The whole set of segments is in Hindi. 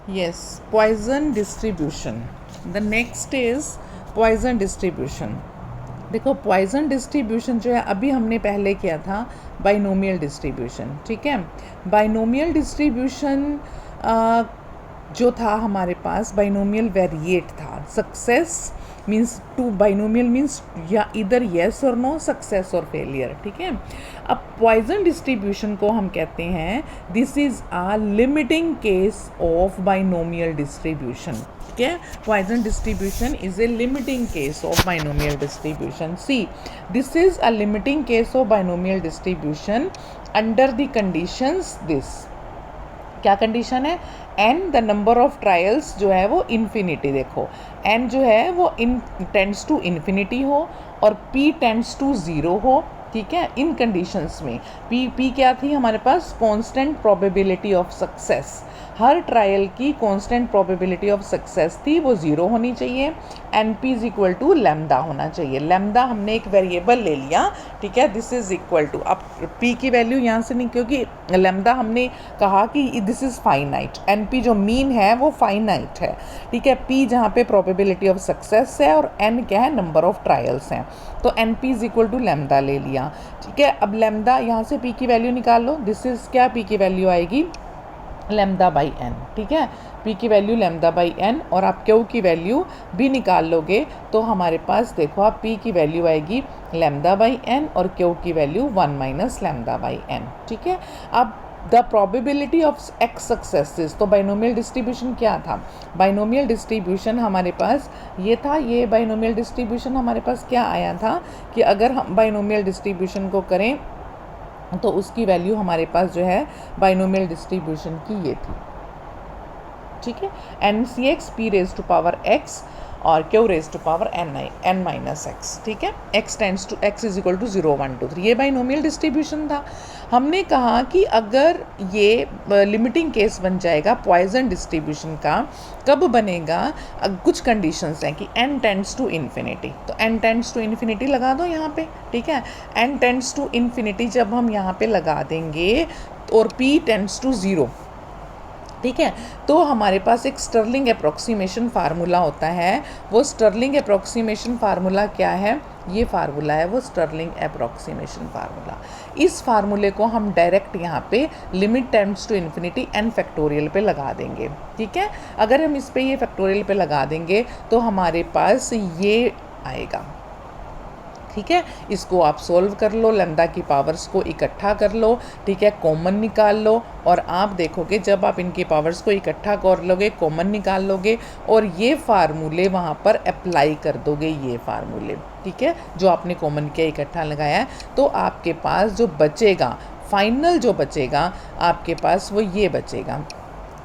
Yes, Poisson distribution. The next is Poisson distribution. देखो पॉइजन डिस्ट्रीब्यूशन जो है अभी हमने पहले किया था बाइनोमियल डिस्ट्रीब्यूशन, ठीक है। बाइनोमियल डिस्ट्रीब्यूशन जो था हमारे पास बाइनोमियल वेरिएट था। Success means to binomial means या इधर येस और नो, सक्सेस और फेलियर, ठीक है। अब पॉइजन डिस्ट्रीब्यूशन को हम कहते हैं this is a limiting case of binomial distribution, ठीक है। Poisson distribution is a limiting case of binomial distribution. See, this is a limiting case of binomial distribution under the conditions this. क्या कंडीशन है? N the number of trials जो है वो इन्फिनिटी, देखो एन जो है वो इन टेंड्स टू इन्फिनिटी हो और पी टेंड्स टू ज़ीरो हो, ठीक है। इन कंडीशंस में पी क्या थी हमारे पास? Constant probability of success. हर ट्रायल की कांस्टेंट प्रोबेबिलिटी ऑफ सक्सेस थी, वो ज़ीरो होनी चाहिए। N P is equal to lambda होना चाहिए। लेमदा हमने एक वेरिएबल ले लिया, ठीक है। दिस इज इक्वल टू, अब पी की वैल्यू यहाँ से नहीं, क्योंकि लेमदा हमने कहा कि this is finite. N p जो मीन है वो फाइनाइट है, ठीक है। पी जहाँ पे प्रोबेबिलिटी ऑफ सक्सेस है और एन क्या है? नंबर ऑफ ट्रायल्स हैं। तो n P is equal to lambda ले लिया, ठीक है। अब लेमदा यहाँ से पी की वैल्यू निकाल लो। दिस इज़ क्या? पी की वैल्यू आएगी लेमदा बाई एन, ठीक है। पी की वैल्यू लेमदा बाई एन, और आप क्यू की वैल्यू भी निकाल लोगे तो हमारे पास देखो आप पी की वैल्यू आएगी लेमदा बाई एन और क्यू की value 1 minus lambda by n, ठीक है। अब the probability of x successes, तो बाइनोमियल डिस्ट्रीब्यूशन क्या था? बाइनोमियल डिस्ट्रीब्यूशन हमारे पास ये था। ये बाइनोमियल डिस्ट्रीब्यूशन हमारे पास क्या आया था कि अगर हम बाइनोमियल डिस्ट्रीब्यूशन को करें तो उसकी वैल्यू हमारे पास जो है बाइनोमियल डिस्ट्रीब्यूशन की ये थी, ठीक है। N C X P raise to power X और Q raise to power N minus X, ठीक है। X tends to X is equal to 0 1 2 3, ये बाइनोमियल डिस्ट्रीब्यूशन था। हमने कहा कि अगर ये लिमिटिंग केस बन जाएगा पॉइजन डिस्ट्रीब्यूशन का, कब बनेगा? कुछ कंडीशंस हैं कि एन टेंड्स टू इन्फिनिटी, तो एन टेंड्स टू इन्फिनिटी लगा दो यहाँ पे, ठीक है। एन टेंड्स टू इन्फिनिटी जब हम यहाँ पे लगा देंगे और पी टेंड्स टू 0, ठीक है, तो हमारे पास एक स्टर्लिंग अप्रॉक्सीमेशन फार्मूला होता है। वो स्टर्लिंग अप्रॉक्सीमेशन फार्मूला क्या है? ये फार्मूला है वो स्टर्लिंग अप्रॉक्सीमेशन फार्मूला। इस फार्मूले को हम डायरेक्ट यहाँ पे limit tends to infinity n factorial पे लगा देंगे, ठीक है। अगर हम इस पे ये फैक्टोरियल पे लगा देंगे तो हमारे पास ये आएगा, ठीक है। इसको आप सोल्व कर लो, लेमदा की पावर्स को इकट्ठा कर लो, ठीक है, कॉमन निकाल लो, और आप देखोगे जब आप इनकी पावर्स को इकट्ठा कर लोगे, कॉमन निकाल लोगे और ये फार्मूले वहाँ पर अप्लाई कर दोगे, ये फार्मूले, ठीक है, जो आपने कॉमन किया इकट्ठा लगाया है, तो आपके पास जो बचेगा फाइनल जो बचेगा आपके पास वो ये बचेगा।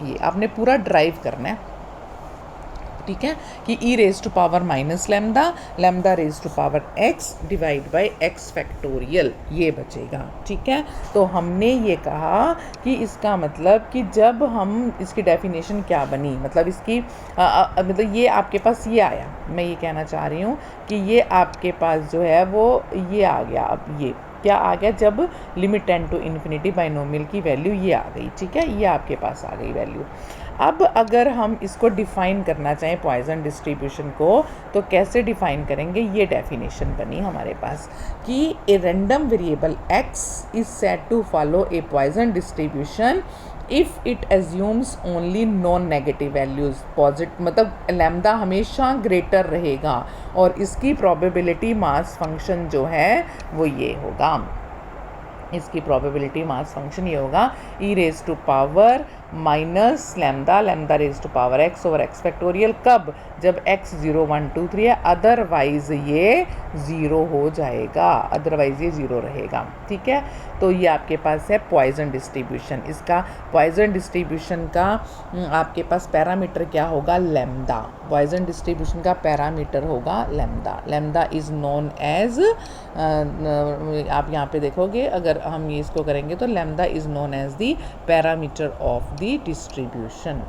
ये आपने पूरा ड्राइव करना है, ठीक है, कि e raise to power minus lambda, lambda raise to power X divide by X factorial, ये बचेगा, ठीक है। तो हमने ये कहा कि इसका मतलब कि जब हम इसकी डेफिनेशन क्या बनी, मतलब इसकी मतलब ये आपके पास ये आया, मैं ये कहना चाह रही हूँ कि ये आपके पास जो है वो ये आ गया। अब ये क्या आ गया? जब limit tend to infinity binomial की वैल्यू ये आ गई, ठीक है, ये आपके पास आ गई वैल्यू। अब अगर हम इसको डिफ़ाइन करना चाहें पॉइजन डिस्ट्रीब्यूशन को, तो कैसे डिफ़ाइन करेंगे? ये डेफिनेशन बनी हमारे पास कि a random variable x is said to follow a Poisson distribution if it assumes only non negative values. Positive मतलब लैम्डा हमेशा ग्रेटर रहेगा और इसकी प्रोबेबिलिटी मास फंक्शन जो है वो ये होगा, इसकी प्रोबेबिलिटी मास फंक्शन ये होगा e raise to power minus lambda, lambda raise to power x over x factorial. कब? जब x 0 1 2 3 है, अदरवाइज ये 0 हो जाएगा, अदरवाइज ये 0 रहेगा, ठीक है। तो ये आपके पास है पॉइजन डिस्ट्रीब्यूशन। इसका पॉइजन डिस्ट्रीब्यूशन का आपके पास पैरामीटर क्या होगा? लेमदा। पॉइजन डिस्ट्रीब्यूशन का पैरामीटर होगा lambda. Lambda is known as, आप यहाँ पे देखोगे अगर हम ये इसको करेंगे तो lambda is known as the parameter of the distribution,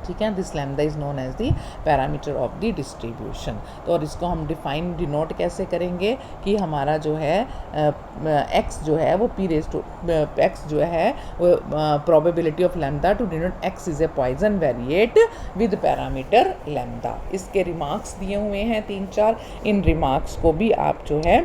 ठीक है। This lambda is known as the parameter of the distribution. तो और इसको हम डिनोट कैसे करेंगे कि हमारा जो है एक्स जो है वो पी रेज टू एक्स जो है वो probability of lambda to denote x is a Poisson variate with parameter lambda. इसके रिमार्क्स दिए हुए हैं 3-4, इन रिमार्क्स को भी आप जो है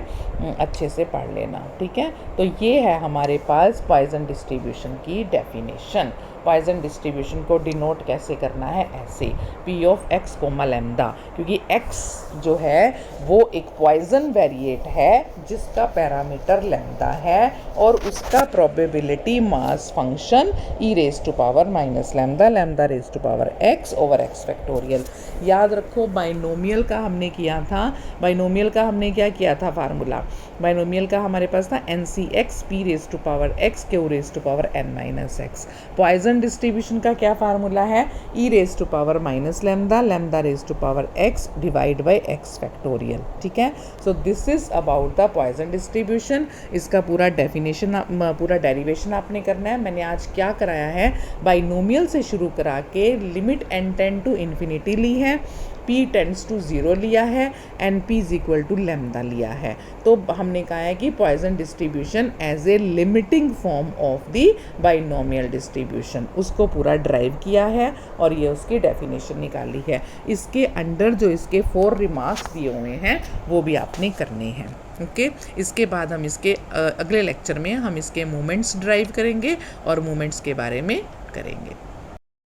अच्छे से पढ़ लेना, ठीक है। तो ये है हमारे पास पॉइजन डिस्ट्रीब्यूशन की डेफिनेशन। पॉइजन डिस्ट्रीब्यूशन को डिनोट कैसे करना है, ऐसे p of x comma lambda, क्योंकि एक्स जो है वो एक पॉइजन वेरिएट है जिसका पैरामीटर लैम्डा है और उसका probability mass function e raise to power minus lambda lambda raise to power x over x factorial. याद रखो बाइनोमियल का हमने किया था, बाइनोमियल का हमने क्या किया था फार्मूला, बाइनोमियल का हमारे पास था N C X P raise to power X Q raise to power N minus X. Poisson distribution का क्या फार्मूला है, e raise to power minus lambda lambda raise to power X divide by X factorial, ठीक है। So this is about the Poisson distribution. इसका पूरा डेफिनेशन पूरा डेरिवेशन आपने करना है। मैंने आज क्या कराया है, बाइनोमियल से शुरू करा के limit N tend to infinity ली है, p टेंड्स टू 0 लिया है and p is equal to lambda लिया है। तो हमने कहा है कि Poisson distribution as a limiting form of the binomial distribution, उसको पूरा ड्राइव किया है और ये उसकी डेफिनेशन निकाली है। इसके अंडर जो इसके 4 रिमार्क्स दिए हुए हैं वो भी आपने करने हैं, ओके। इसके बाद हम इसके अगले लेक्चर में हम इसके मूवमेंट्स ड्राइव करेंगे और मूवमेंट्स के बारे में करेंगे।